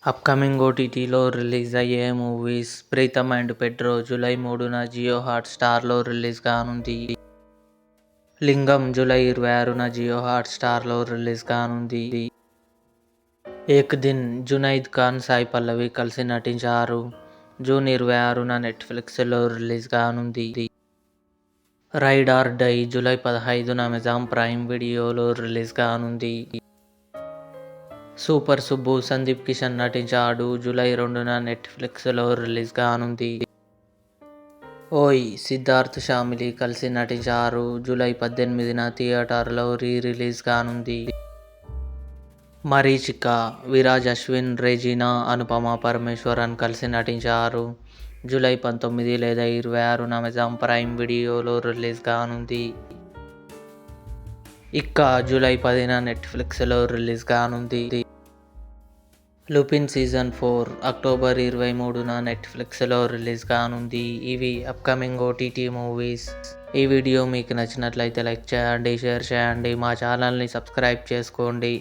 Upcoming ఓటీటీలో release అయ్యే movies 'Pritam and Pedro' July 3న జియో హాట్‌స్టార్లో రిలీజ్ కానుంది. 'లింగం' జూలై 26న జియో హాట్‌స్టార్లో రిలీజ్ కానుంది. 'ఏక్ దిన్' జునైద్ ఖాన్, సాయి పల్లవి కలిసి నటించారు. జూన్ 26న నెట్‌ఫ్లిక్స్‌లో రిలీజ్ కానుంది. 'రైడ్ ఆర్ డై' జూలై 15న అమెజాన్ ప్రైమ్ వీడియోలో రిలీజ్ కానుంది. 'సూపర్ సుబ్బు' సందీప్ కిషన్ నటించాడు. జూలై 2న నెట్‌ఫ్లిక్స్‌లో రిలీజ్ కానుంది. 'ఓయ్' సిద్ధార్థ్, షామిలి కలిసి నటించారు. జూలై 18న థియేటర్లో రిలీజ్ కానుంది. 'మరీచిక' విరాజ్ అశ్విన్, రెజీనా, అనుపమ పరమేశ్వరన్ కలిసి నటించారు. జూలై 19 లేదా 26న అమెజాన్ ప్రైమ్ వీడియోలో రిలీజ్ కానుంది. 'ఇక్క' జూలై 10న నెట్‌ఫ్లిక్స్‌లో రిలీజ్ కానుంది. 'లుపిన్' సీజన్ 4 అక్టోబర్ 23న నెట్‌ఫ్లిక్స్‌లో రిలీజ్ కానుంది. ఇవి అప్కమింగ్ ఓటీటీ మూవీస్. ఈ వీడియో మీకు నచ్చినట్లయితే లైక్ చేయండి, షేర్ చేయండి, మా ఛానల్ని సబ్స్క్రైబ్ చేసుకోండి.